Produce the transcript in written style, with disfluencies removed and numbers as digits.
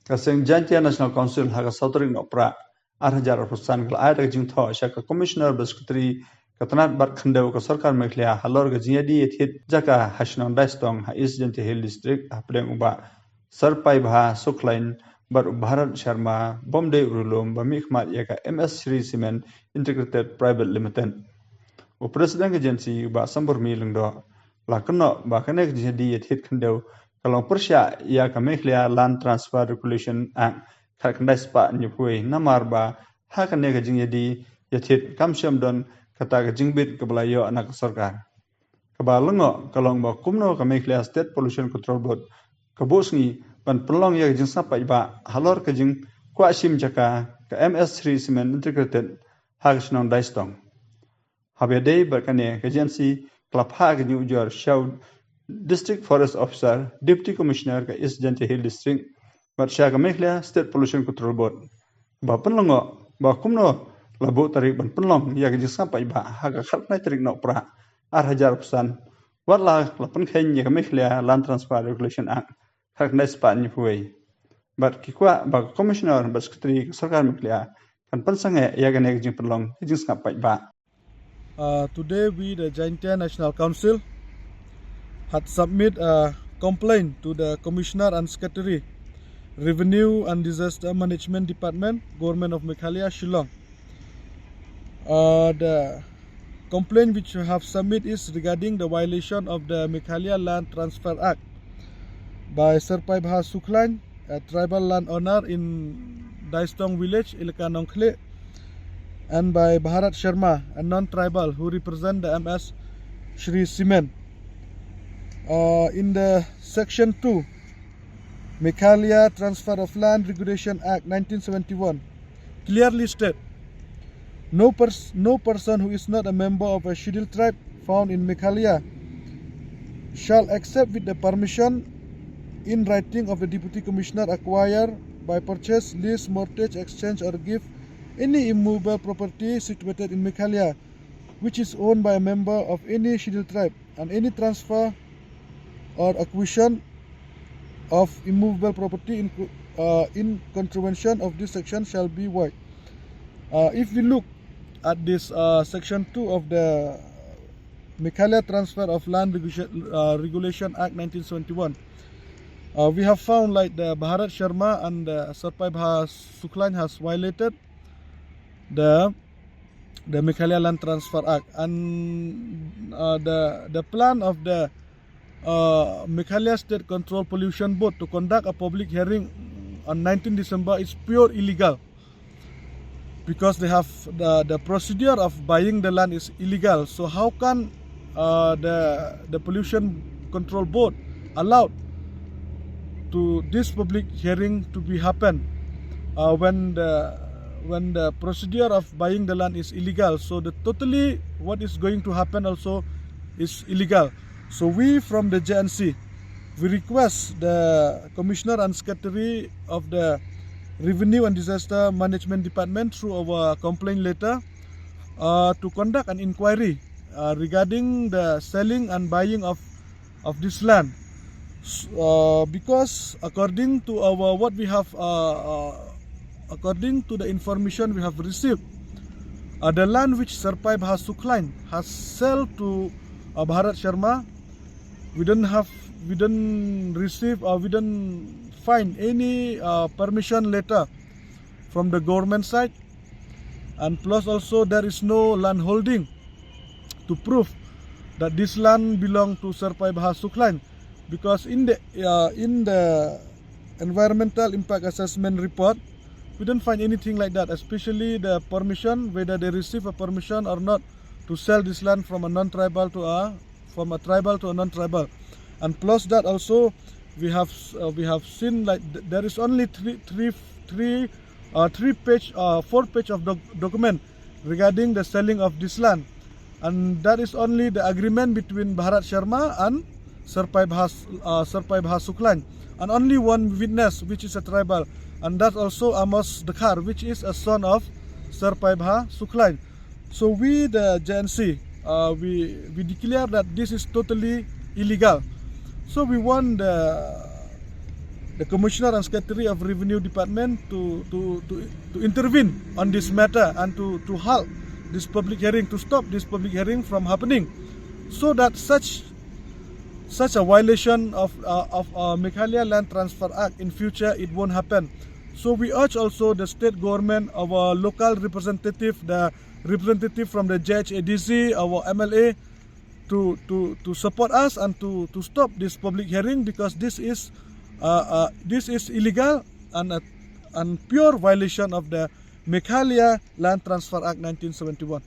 kaseng Jantia National Council haga sautering opera arhajar perusahaan kalau ada jing tho shaka commissioner baskutri katnat bar khyndew ka sorkar meklia halor ga jiadi ethit jaka shnong Daistong ha is Jantia Hill district apdeng uba sarpai bha suklain bar Bharat Sharma Bomde Urulum ba mikmat yaka MS Shri Cement Integrated Private Limited o president agency ba sambur mi lengdo la kno ba kanek jiadi ethit khyndew kalau persya ia kameklia land transfer regulation act khakndai spa nyupui namar ba hakane ga jingyadi yathit kamsyam don kata ga jingbit kablayo anak sorkar kabalengo kalong ba kumno kameklia state pollution control board kabosngi pan pelong ya jing sapai ba halor ka jing kwasim jaka ka MS3 cement integrated hagsnong Daistong habede barkane agency klap hag ni ujor show District Forest Officer, Deputy Commissioner ka East Jantia Hill District, Batsya ka Meklia State Pollution Control Board. Ba penlongo, ba kumno labo tarik ban penlong ya ka sampai ba haga khatnai tarik no pra arhajar pesan. Warla lapan khen ya ka Meklia Land Transfer Regulation Act. Khatnai spa ni huai. Bat kikwa ba Commissioner ba Secretary Sorkar Meklia kan pensange ya ka nek jing penlong jing sampai ba. Today we the Jantia National Council had submit a complaint to the Commissioner and Secretary, Revenue and Disaster Management Department, Government of Meghalaya, Shillong. The complaint which we have submit is regarding the violation of the Meghalaya Land Transfer Act by Sarpai Bha Suklan, a tribal landowner in Daistong village, Ilka Nongkhle, and by Bharat Sharma, a non-tribal who represent the MS Shri Cement. In the section 2, Meghalaya Transfer of Land Regulation Act 1971 clearly state no person who is not a member of a scheduled tribe found in Meghalaya shall accept with the permission in writing of the Deputy Commissioner acquire by purchase, lease, mortgage, exchange or give any immovable property situated in Meghalaya which is owned by a member of any scheduled tribe, and any transfer or acquisition of immovable property in contravention of this section shall be void. If we look at this section 2 of the Meghalaya Transfer of Land Regulation Act 1971, we have found like the Bharat Sharma and the Sarpai Bha Suklan has violated the Meghalaya Land Transfer Act, and the plan of the Meghalaya State Control Pollution Board to conduct a public hearing on 19 December is pure illegal, because they have the procedure of buying the land is illegal. So how can the Pollution Control Board allow to this public hearing to be happen when the procedure of buying the land is illegal? So the totally what is going to happen also is illegal. So we from the JNC, we request the Commissioner and Secretary of the Revenue and Disaster Management Department through our complaint letter to conduct an inquiry regarding the selling and buying of this land, because according to our what we have according to the information we have received, the land which Sarpai Bha Suklan has sold to Bharat Sharma, we didn't receive or we didn't find any permission letter from the government side, and plus also there is no land holding to prove that this land belong to Sarpai Bha Suklan, because in the environmental impact assessment report we didn't find anything like that, especially the permission, whether they receive a permission or not to sell this land from a non-tribal to a tribal to a non-tribal. And plus that also we have seen like there is only four page of document regarding the selling of this land, and that is only the agreement between Bharat Sharma and Sarpai Bha Suklan, and only one witness which is a tribal, and that's also Amos Dakhar, which is a son of Sarpai Bha Suklan. So we the JNC we declare that this is totally illegal. So we want the Commissioner and Secretary of Revenue Department to intervene on this matter and to halt this public hearing, to stop this public hearing from happening, so that such a violation of Meghalaya Land Transfer Act in future it won't happen. So we urge also the state government, our local representative, the representative from the JHADC, our MLA, to support us and to stop this public hearing, because this is illegal and pure violation of the Meghalaya Land Transfer Act 1971.